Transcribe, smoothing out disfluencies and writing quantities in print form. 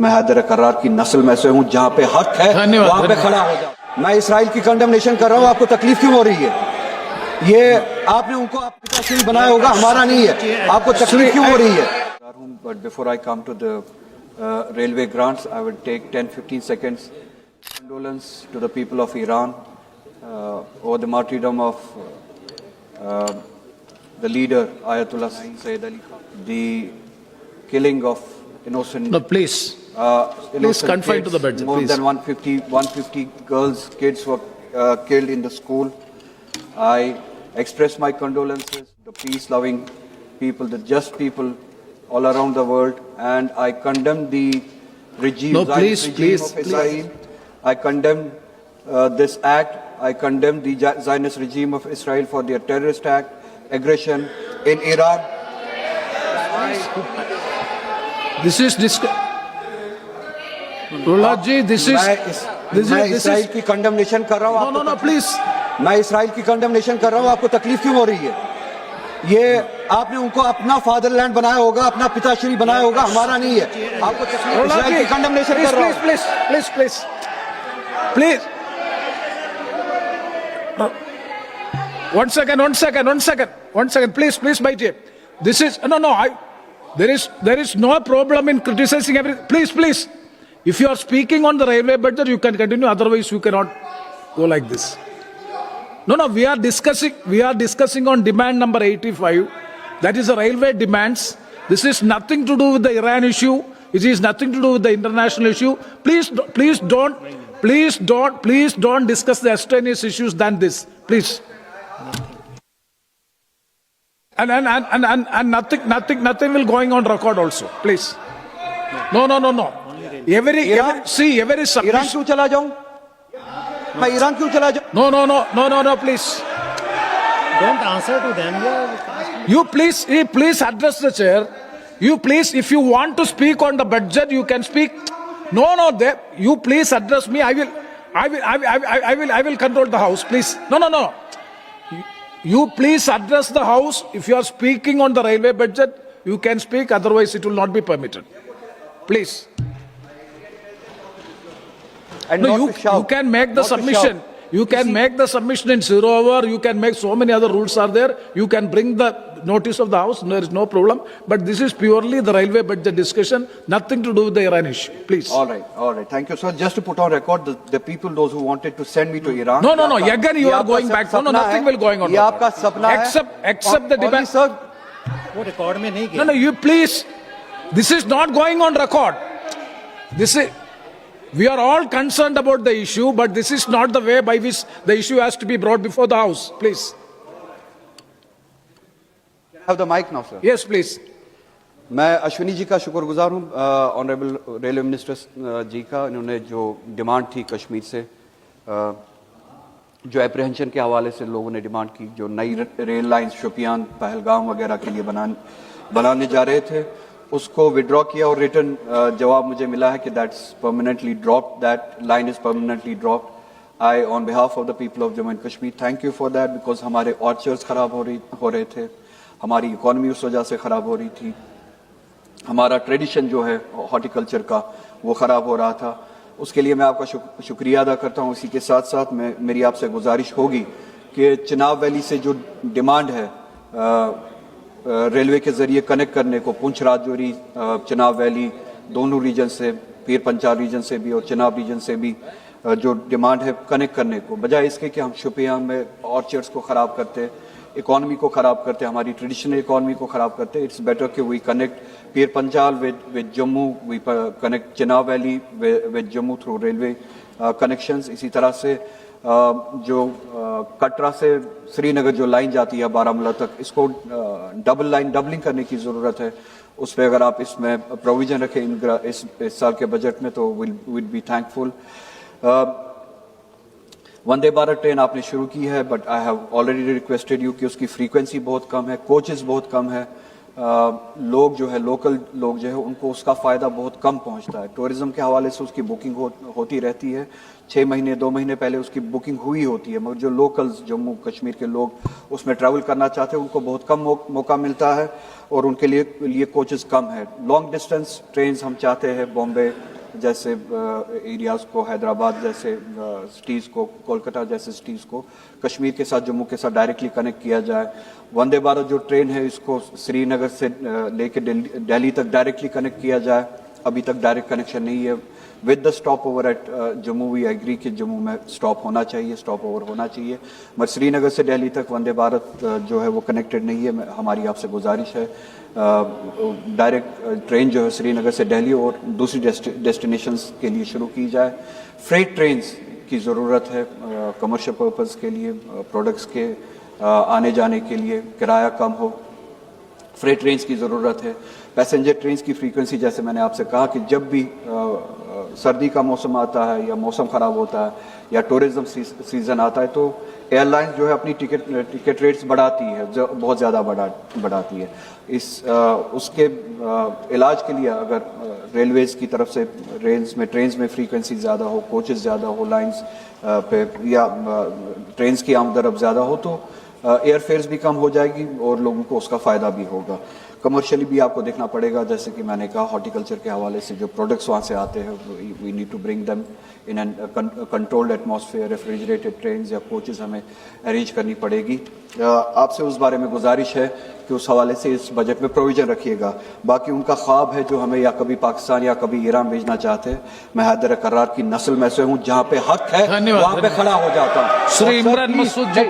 मैं हैदर करार की नस्ल में से हूँ, जहाँ पे हक है वहाँ पे खड़ा हो जाओ। मैं इसराइल की कंडेमनेशन कर रहा हूँ, आपको तकलीफ क्यों हो रही है? ये आपने उनको पिताश्री बनाया होगा, हमारा नहीं है, आपको तकलीफ क्यों हो रही है? But before I come to the railway grants, I will take 10-15 seconds condolence to the people of Iran over the martyrdom of the leader Ayatollah Sayyid Ali, the killing of innocent. No, please. Please confine to the budget. More please. than 150 girls, kids were killed in the school. I express my condolences to the peace-loving people, the just people all around the world, and I condemn the regime, No, Zionist regime please, of Israel. I condemn this act. I condemn the Zionist regime of Israel for their terrorist act, aggression in Iran. This is Rulad ji, this is Israel की condemnation कर रहा हूँ. No, please. मैं Israel की condemnation कर रहा हूँ, आपको तकलीफ क्यों हो रही है? ये आपने उनको अपना फादरलैंड बनाया होगा, अपना पिताश्री बनाया होगा, हमारा नहीं है. आपको तकलीफ इसराइल की कंडेमनेशन कर रहा हूँ. Please. One second. Please, bite it. This is there is no problem in criticizing everything. Please. If you are speaking on the railway budget, you can continue. Otherwise, you cannot go like this. No. We are discussing on demand number 85. That is the railway demands. This is nothing to do with the Iran issue. It is nothing to do with the international issue. Please don't discuss the extraneous issues than this. Please. And nothing will going on record also. Please. No. Every submission. Iran क्यों चला जाऊं? मैं Iran क्यों चला जाऊं? No, please. Don't answer to them. You please address the chair. You please, if you want to speak on the budget, you can speak. No, you please address me. I will control the house, please. No. You please address the house. If you are speaking on the railway budget, you can speak. Otherwise, it will not be permitted. Please. And No, not to shout. you can make the Not to submission. shout. You can make the submission in 0 hour. You can make so many other rules are there. You can bring the notice of the house. There is no problem. But this is purely the railway budget discussion. Nothing to do with the Iran issue. Please. All right. Thank you, sir. Just to put on record, the people, those who wanted to send me to Iran. No. Again, you are going back. No, nothing will going on. ये आपका सपना है. Except the debate. Sir, वो record में नहीं किया. No, you please. This is not going on record. We are all concerned about the issue, but this is not the way by which the issue has to be brought before the House. Please. have the mic now, sir. Yes, please. मैं अश्विनी जी का शुक्रगुजार हूँ, honourable railway minister जी का. इन्होंने जो demand थी कश्मीर से, जो एप्रीहेंशन के हवाले से लोगों ने डिमांड की, जो नई रेल लाइन शोपियान पहलगाम वगैरह के लिए बनाने जा रहे थे, उसको विड्रॉ किया और रिटर्न जवाब मुझे मिला है कि that's permanently dropped, that line is permanently dropped. I on behalf of the people of Jammu and Kashmir thank you for that, because हमारे ऑर्चर्ड्स खराब हो रहे थे, हमारी इकोनॉमी उस वजह से खराब हो रही थी, हमारा ट्रेडिशन जो है हॉर्टिकल्चर का वो खराब हो रहा था. उसके लिए मैं आपका शुक्रिया अदा करता हूँ. इसी के साथ साथ मेरी आपसे गुजारिश होगी कि चिनाब वैली से जो डिमांड है रेलवे के जरिए कनेक्ट करने को, पुंछ राजौरी चिनाब वैली दोनों रीजन से, पीर पंचाल रीजन से भी और चिनाब रीजन से भी जो डिमांड है कनेक्ट करने को, बजाय इसके कि हम शोपियान में ऑर्चर्ड्स को ख़राब करते, इकोनॉमी को ख़राब करते, हमारी ट्रेडिशनल इकोनॉमी को ख़राब करते, इट्स बेटर कि we connect Pir Panjal with Jammu, we connect Chenab valley with Jammu through railway connections. इसी तरह से जो कटरा से श्रीनगर जो लाइन जाती है बारामूला तक, इसको डबलिंग करने की ज़रूरत है. उस पर अगर आप इसमें प्रोविजन रखें इस साल के बजट में तो will be thankful. Vande Bharat train आपने शुरू की है, but I have already requested you कि उसकी फ्रीक्वेंसी बहुत कम है, कोचेस बहुत कम है, لوگ جو ہے لوکل لوگ جو ہے ان کو اس کا فائدہ بہت کم پہنچتا ہے. ٹورزم کے حوالے سے اس کی بکنگ ہوتی رہتی ہے, 6 مہینے 2 مہینے پہلے اس کی بکنگ ہوئی ہوتی ہے, مگر جو لوکلز جموں کشمیر کے لوگ اس میں ٹریول کرنا چاہتے ہیں ان کو بہت کم موقع ملتا ہے اور ان کے لیے کوچز کم ہے. لانگ ڈسٹینس ٹرینز ہم چاہتے ہیں بامبے جیسے ایریاز کو, حیدرآباد جیسے سٹیز کو, کولکتہ جیسے سٹیز کو کشمیر کے ساتھ جموں کے ساتھ ڈائریکٹلی کنیکٹ کیا جائے. وندے بھارت جو ٹرین ہے اس کو سری نگر سے لے کے دہلی تک ڈائریکٹلی کنیکٹ کیا جائے, ابھی تک ڈائریکٹ کنیکشن نہیں ہے. With the stopover at Jammu we agree کہ جموں میں اسٹاپ ہونا چاہیے, اسٹاپ اوور ہونا چاہیے, مگر سری نگر سے دہلی تک وندے بھارت جو ہے وہ کنیکٹڈ نہیں ہے. ہماری آپ سے گزارش ہے ڈائریکٹ ٹرین جو ہے سری نگر سے دہلی اور دوسری ڈیسٹینیشنز کے لیے شروع کی جائے. فریٹ ٹرینز کی ضرورت ہے کمرشل پرپز کے لیے, پروڈکٹس کے آنے جانے کے لیے, کرایہ کم ہو, فریٹ ٹرینز کی ضرورت ہے. پیسنجر ٹرینز کی فریکوینسی جیسے میں نے آپ سے کہا کہ جب بھی سردی کا موسم آتا ہے یا موسم خراب ہوتا ہے یا ٹورزم سیزن آتا ہے تو ایئر لائن جو ہے اپنی ٹکٹ ریٹس بڑھاتی ہے, بہت زیادہ بڑھاتی ہے. اس کے علاج کے لیے اگر ریلویز کی طرف سے ٹرینز میں فریکوینسی زیادہ ہو, کوچز زیادہ ہو لائنز پہ, یا ٹرینز کی آمد و رفت زیادہ ہو تو ایئر فیئرز بھی کم ہو جائے گی اور لوگوں کو اس کا فائدہ بھی ہوگا. کمرشلی بھی آپ کو دیکھنا پڑے گا, جیسے کہ میں نے کہا ہارٹیکلچر کے حوالے سے جو پروڈکٹس وہاں سے آتے ہیں we need to bring them in an controlled atmosphere. Refrigerated trains یا کوچز ہمیں ارینج کرنی پڑے گی. آپ سے اس بارے میں گزارش ہے کہ اس حوالے سے اس بجٹ میں پروویژن رکھیے گا. باقی ان کا خواب ہے جو ہمیں یا کبھی پاکستان یا کبھی ایران بھیجنا چاہتے ہیں, میں حیدر کرار کی نسل میں سے ہوں, جہاں پہ حق ہے وہاں پہ کھڑا ہو جاتا ہوں. Shri Imran Masood ji.